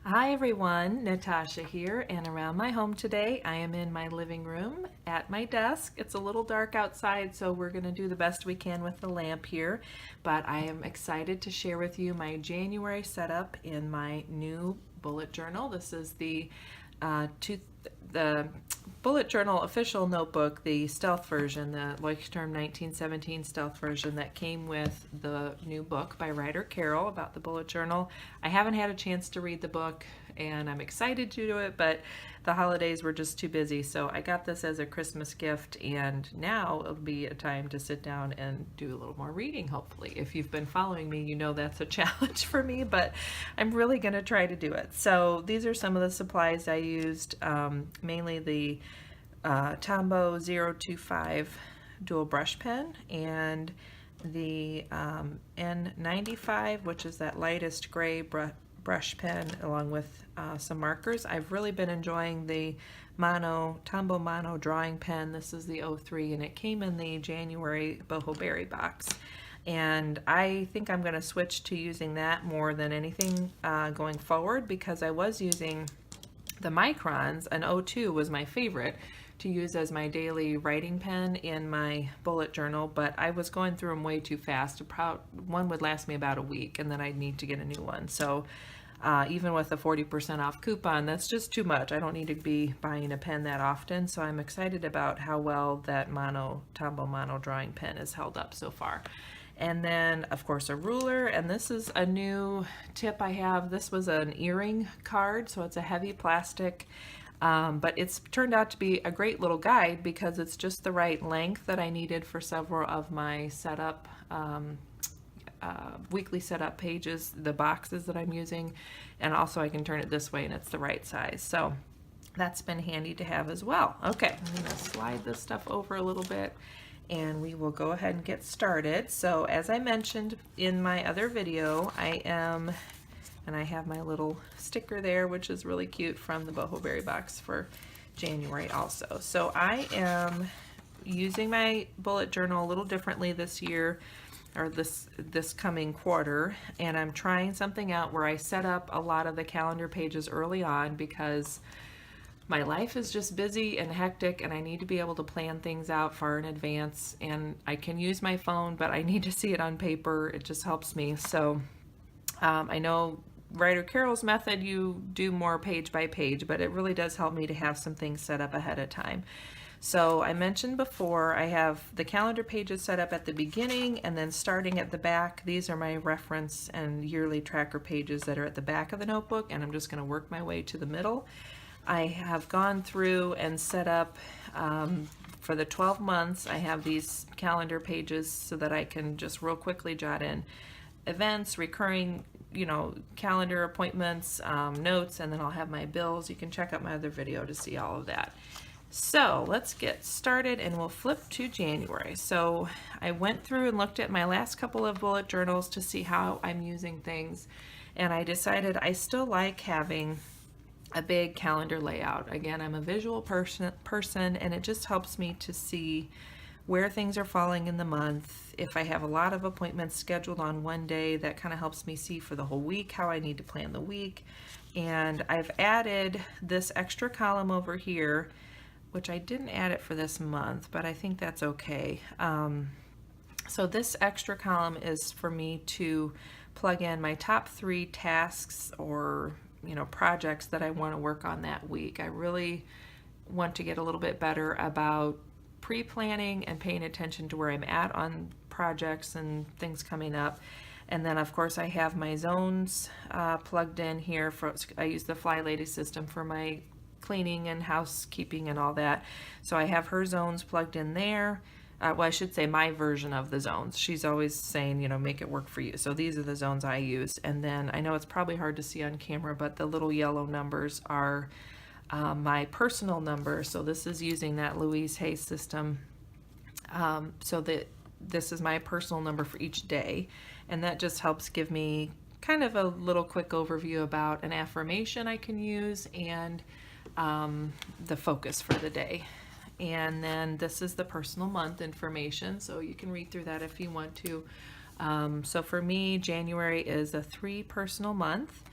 Hi everyone, Natasha here, and around my home today I am in my living room at my desk. It's a little dark outside, so we're going to do the best we can with the lamp here, but I am excited to share with you my January setup in my new bullet journal. This is the bullet journal official notebook, the stealth version, the Leuchtturm 1917 stealth version that came with the new book by writer Carol about the bullet journal. I haven't had a chance to read the book and I'm excited to do it, but the holidays were just too busy, so I got this as a Christmas gift, and now it'll be a time to sit down and do a little more reading, hopefully. If you've been following me, you know that's a challenge for me, but I'm really going to try to do it. So these are some of the supplies I used, mainly the Tombow 025 dual brush pen and the N95, which is that lightest gray brush pen, along with some markers. I've really been enjoying the Tombow Mono drawing pen. This is the 03, and it came in the January Boho Berry box. And I think I'm going to switch to using that more than anything going forward, because I was using the Microns. An 02 was my favorite to use as my daily writing pen in my bullet journal, but I was going through them way too fast. One would last me about a week, and then I'd need to get a new one. So even with a 40% off coupon, that's just too much. I don't need to be buying a pen that often, so I'm excited about how well that Tombow Mono drawing pen has held up so far. And then, of course, a ruler, and this is a new tip I have. This was an earring card, so it's a heavy plastic, but it's turned out to be a great little guide because it's just the right length that I needed for several of my setup weekly setup pages, the boxes that I'm using, and also I can turn it this way and it's the right size. So that's been handy to have as well. Okay, I'm going to slide this stuff over a little bit and we will go ahead and get started. So as I mentioned in my other video, I have my little sticker there, which is really cute, from the Boho Berry box for January also. So I am using my bullet journal a little differently this year, or this coming quarter, and I'm trying something out where I set up a lot of the calendar pages early on because my life is just busy and hectic and I need to be able to plan things out far in advance, and I can use my phone, but I need to see it on paper. It just helps me. So I know writer Carol's method, you do more page by page, but it really does help me to have some things set up ahead of time. So I mentioned before, I have the calendar pages set up at the beginning, and then starting at the back, these are my reference and yearly tracker pages that are at the back of the notebook, and I'm just going to work my way to the middle. I have gone through and set up for the 12 months, I have these calendar pages so that I can just real quickly jot in events, recurring, calendar appointments, notes, and then I'll have my bills. You can check out my other video to see all of that. So let's get started, and we'll flip to January. So I went through and looked at my last couple of bullet journals to see how I'm using things, and I decided I still like having a big calendar layout. Again, I'm a visual person, and it just helps me to see where things are falling in the month. If I have a lot of appointments scheduled on one day, that kind of helps me see for the whole week how I need to plan the week. And I've added this extra column over here, which I didn't add it for this month, but I think that's okay. So this extra column is for me to plug in my top 3 tasks or projects that I want to work on that week. I really want to get a little bit better about pre-planning and paying attention to where I'm at on projects and things coming up. And then of course I have my zones plugged in here. I use the Fly Lady system for my cleaning and housekeeping and all that. So I have her zones plugged in there. Well, I should say my version of the zones. She's always saying, make it work for you. So these are the zones I use. And then I know it's probably hard to see on camera, but the little yellow numbers are my personal number. So this is using that Louise Hay system. So that this is my personal number for each day. And that just helps give me kind of a little quick overview about an affirmation I can use and the focus for the day. And then this is the personal month information, so you can read through that if you want to. So for me, January is a 3 personal month,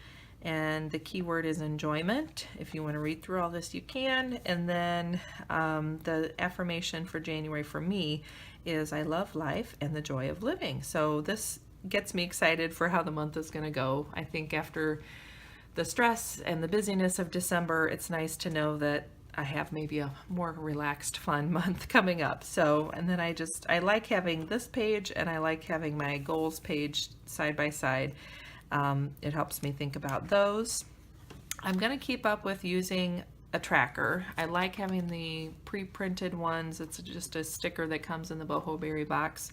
and the keyword is enjoyment. If you want to read through all this, you can. And then the affirmation for January for me is I love life and the joy of living. So this gets me excited for how the month is going to go. I think after the stress and the busyness of December, it's nice to know that I have maybe a more relaxed, fun month coming up. So, and then I like having this page, and I like having my goals page side by side. It helps me think about those. I'm going to keep up with using a tracker. I like having the pre-printed ones. It's just a sticker that comes in the boho berry box.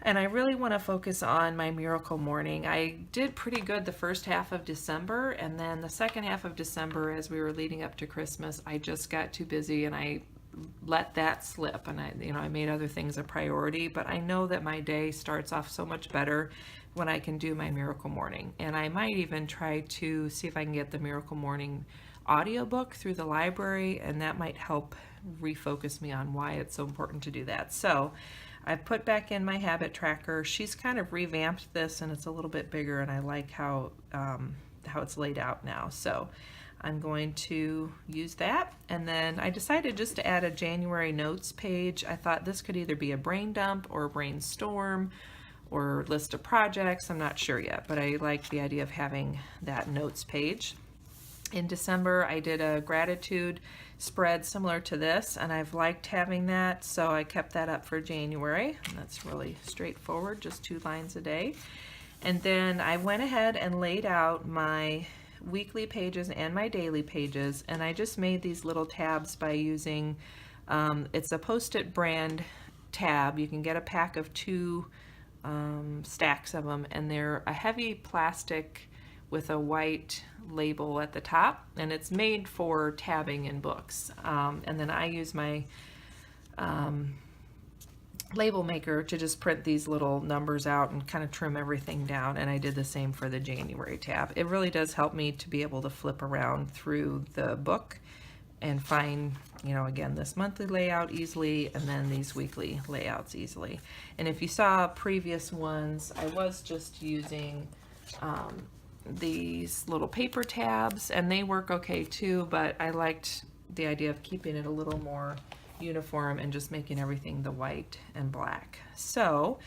And I really want to focus on my miracle morning. I did pretty good the first half of December, and then the second half of December, as we were leading up to Christmas, I just got too busy and I let that slip, and I made other things a priority. But I know that my day starts off so much better when I can do my miracle morning. And I might even try to see if I can get the miracle morning audiobook through the library, and that might help refocus me on why it's so important to do that. So I've put back in my habit tracker. She's kind of revamped this, and it's a little bit bigger, and I like how it's laid out now. So I'm going to use that. And then I decided just to add a January notes page. I thought this could either be a brain dump or a brainstorm or list of projects. I'm not sure yet, but I like the idea of having that notes page. In December, I did a gratitude spread similar to this, and I've liked having that, so I kept that up for January. And that's really straightforward, just 2 lines a day. And then I went ahead and laid out my weekly pages and my daily pages, and I just made these little tabs by using, it's a Post-it brand tab. You can get a pack of 2 stacks of them, and they're a heavy plastic with a white label at the top, and it's made for tabbing in books. And then I use my label maker to just print these little numbers out and kind of trim everything down, and I did the same for the January tab. It really does help me to be able to flip around through the book and find, again, this monthly layout easily, and then these weekly layouts easily. And if you saw previous ones, I was just using these little paper tabs, and they work okay too, but I liked the idea of keeping it a little more uniform and just making everything the white and black. So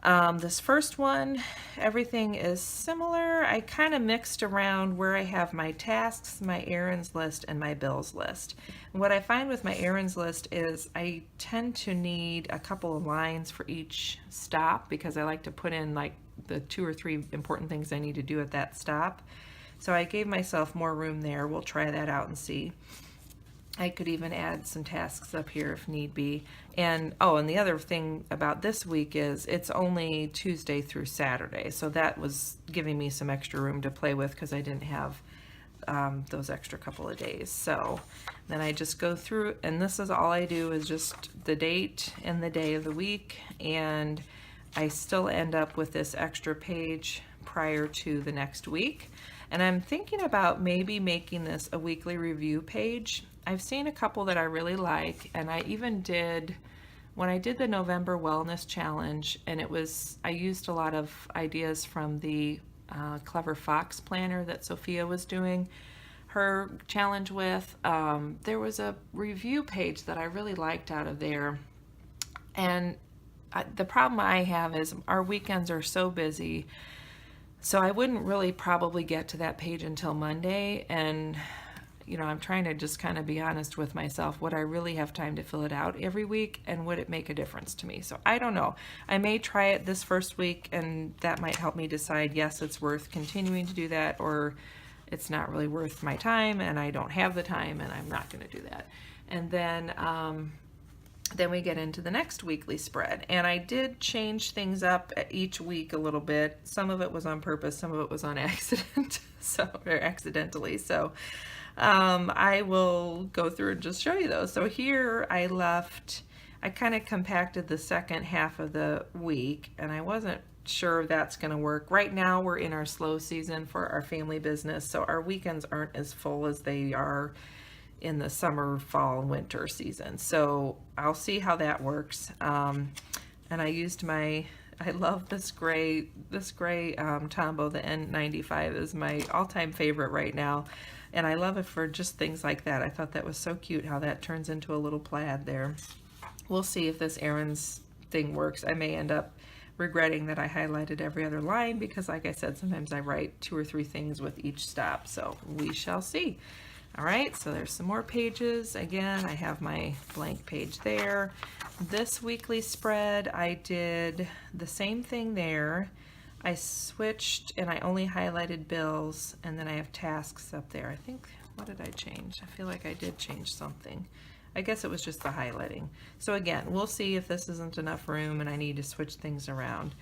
this first one, everything is similar. I kind of mixed around where I have my tasks, my errands list, and my bills list. And what I find with my errands list is I tend to need a couple of lines for each stop, because I like to put in like the 2 or 3 important things I need to do at that stop. So I gave myself more room there. We'll try that out and see. I could even add some tasks up here if need be. And and the other thing about this week is it's only Tuesday through Saturday, so that was giving me some extra room to play with because I didn't have those extra couple of days. So then I just go through, and this is all I do is just the date and the day of the week, and I still end up with this extra page prior to the next week. And I'm thinking about maybe making this a weekly review page. I've seen a couple that I really like, and I even did, when I did the November Wellness Challenge, and I used a lot of ideas from the Clever Fox planner that Sophia was doing her challenge with. There was a review page that I really liked out of there, and the problem I have is our weekends are so busy, so I wouldn't really probably get to that page until Monday. And I'm trying to just kind of be honest with myself. Would I really have time to fill it out every week, and would it make a difference to me? So I don't know. I may try it this first week, and that might help me decide, yes, it's worth continuing to do that, or it's not really worth my time and I don't have the time and I'm not going to do that. And then we get into the next weekly spread, and I did change things up each week a little bit. Some of it was on purpose, some of it was on accident, or accidentally. So I will go through and just show you those. So here I kind of compacted the second half of the week, and I wasn't sure if that's going to work. Right now we're in our slow season for our family business, so our weekends aren't as full as they are in the summer, fall, and winter season. So I'll see how that works. And I used my I love this gray Tombow. The N95 is my all-time favorite right now. And I love it for just things like that. I thought that was so cute how that turns into a little plaid there. We'll see if this Aaron's thing works. I may end up regretting that I highlighted every other line because, like I said, sometimes I write 2 or 3 things with each stop, so we shall see. All right, so there's some more pages. Again, I have my blank page there. This weekly spread, I did the same thing there. I switched and I only highlighted bills, and then I have tasks up there. I think, what did I change? I feel like I did change something. I guess it was just the highlighting. So again, we'll see if this isn't enough room and I need to switch things around.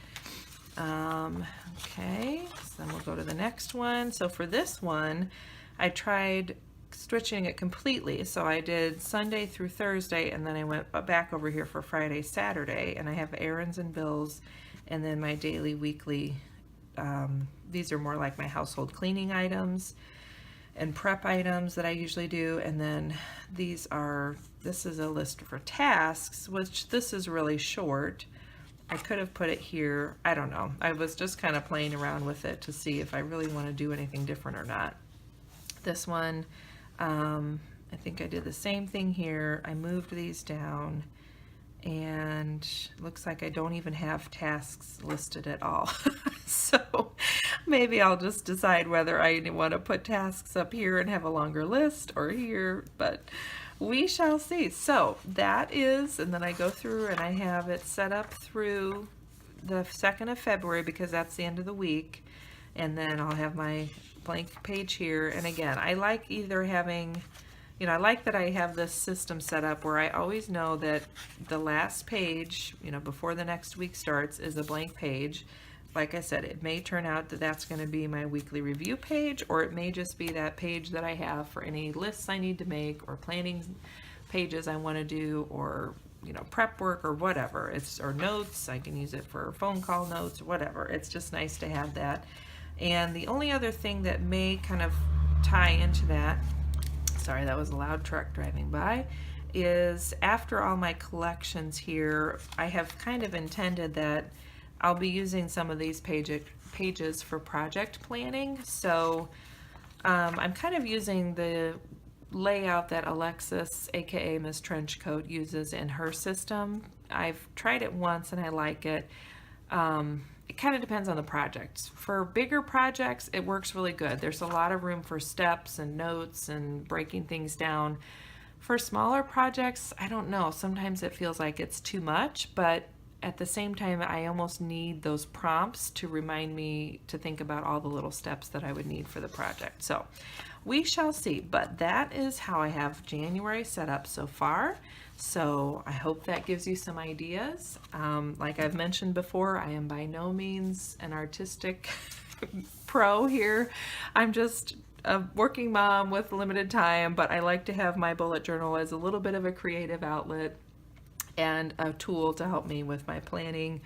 Okay, so then we'll go to the next one. So for this one, I tried switching it completely. So I did Sunday through Thursday, and then I went back over here for Friday, Saturday, and I have errands and bills, and then my daily, weekly, these are more like my household cleaning items and prep items that I usually do. And then this is a list for tasks, which this is really short. I could have put it here. I don't know. I was just kind of playing around with it to see if I really want to do anything different or not. This one, I think I did the same thing here. I moved these down, and looks like I don't even have tasks listed at all. So maybe I'll just decide whether I want to put tasks up here and have a longer list or here, but we shall see. So that is, and then I go through and I have it set up through the 2nd of February because that's the end of the week. And then I'll have my blank page here. And again, I like either having, I like that I have this system set up where I always know that the last page, before the next week starts, is a blank page. Like I said, it may turn out that that's going to be my weekly review page, or it may just be that page that I have for any lists I need to make, or planning pages I want to do, or prep work or whatever. Or notes. I can use it for phone call notes, whatever. It's just nice to have that. And the only other thing that may kind of tie into that, sorry, that was a loud truck driving by, is after all my collections here, I have kind of intended that I'll be using some of these pages for project planning. So I'm kind of using the layout that Alexis, aka Miss Trenchcoat, uses in her system. I've tried it once and I like it. It kind of depends on the projects. For bigger projects, it works really good. There's a lot of room for steps and notes and breaking things down. For smaller projects, I don't know. Sometimes it feels like it's too much, but at the same time, I almost need those prompts to remind me to think about all the little steps that I would need for the project. So we shall see, but that is how I have January set up so far. So I hope that gives you some ideas. Like I've mentioned before, I am by no means an artistic pro here. I'm just a working mom with limited time, but I like to have my bullet journal as a little bit of a creative outlet and a tool to help me with my planning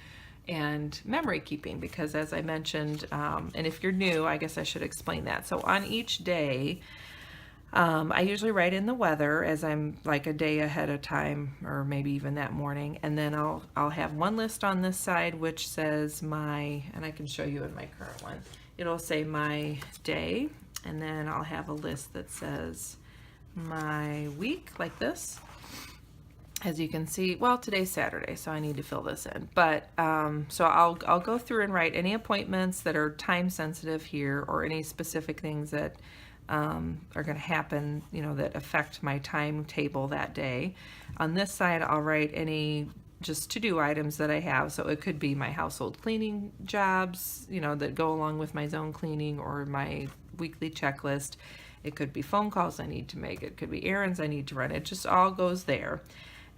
and memory keeping, because as I mentioned, and if you're new, I guess I should explain that. So on each day, I usually write in the weather as I'm like a day ahead of time, or maybe even that morning, and then I'll have one list on this side which says my, and I can show you in my current one, it'll say my day, and then I'll have a list that says my week, like this. As you can see, well, today's Saturday, so I need to fill this in. But so I'll go through and write any appointments that are time sensitive here, or any specific things that are going to happen, that affect my timetable that day. On this side, I'll write any just to-do items that I have. So it could be my household cleaning jobs, that go along with my zone cleaning, or my weekly checklist. It could be phone calls I need to make. It could be errands I need to run. It just all goes there.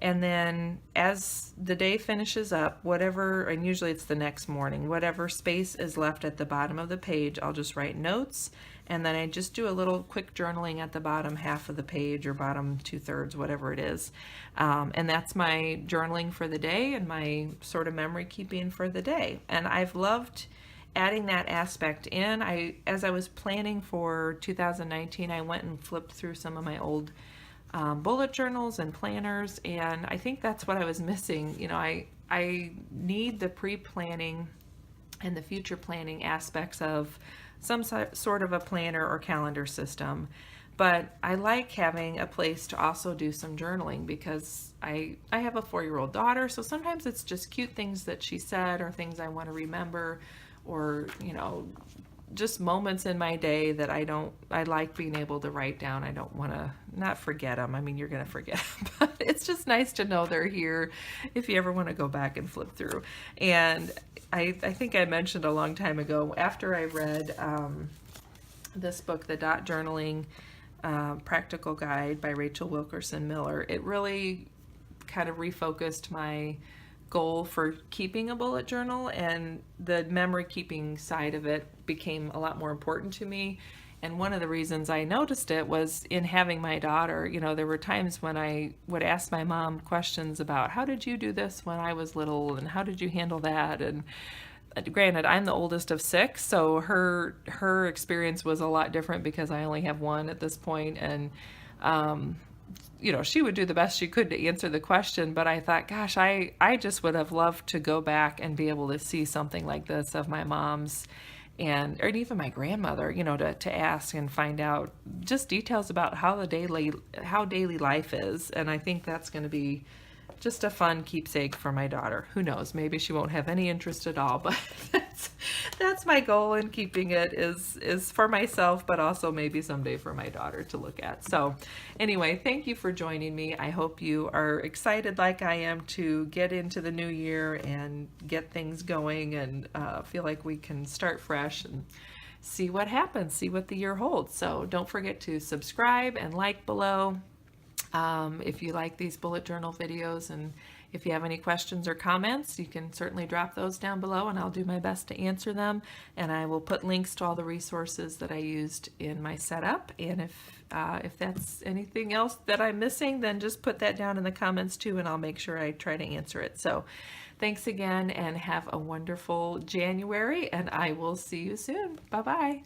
And then as the day finishes up, whatever, and usually it's the next morning, whatever space is left at the bottom of the page, I'll just write notes, and then I just do a little quick journaling at the bottom half of the page, or bottom 2/3, whatever it is. And that's my journaling for the day and my sort of memory keeping for the day. And I've loved adding that aspect in. As I was planning for 2019, I went and flipped through some of my old bullet journals and planners, and I think that's what I was missing. You know, I need the pre-planning and the future planning aspects of some sort of a planner or calendar system. But I like having a place to also do some journaling because I have a 4-year-old daughter, so sometimes it's just cute things that she said or things I want to remember, or, you know, just moments in my day that I like being able to write down. I don't want to not forget them. I mean, you're going to forget them, but it's just nice to know they're here if you ever want to go back and flip through. And I think I mentioned a long time ago, after I read this book, The Dot Journaling Practical Guide by Rachel Wilkerson Miller, it really kind of refocused my goal for keeping a bullet journal, and the memory keeping side of it became a lot more important to me. And one of the reasons I noticed it was in having my daughter. You know, there were times when I would ask my mom questions about, how did you do this when I was little, and how did you handle that? And granted, I'm the oldest of 6, so her experience was a lot different because I only have one at this point. And you know, she would do the best she could to answer the question, but I thought, gosh, I just would have loved to go back and be able to see something like this of my mom's, or even my grandmother, you know, to ask and find out just details about how daily life is. And I think that's going to be just a fun keepsake for my daughter. Who knows, maybe she won't have any interest at all, but that's my goal in keeping it, is for myself, but also maybe someday for my daughter to look at. So anyway, thank you for joining me. I hope you are excited like I am to get into the new year and get things going, and feel like we can start fresh and see what happens, see what the year holds. So don't forget to subscribe and like below. If you like these bullet journal videos, and if you have any questions or comments, you can certainly drop those down below, and I'll do my best to answer them. And I will put links to all the resources that I used in my setup. And if that's anything else that I'm missing, then just put that down in the comments too, and I'll make sure I try to answer it. So thanks again, and have a wonderful January, and I will see you soon. Bye-bye.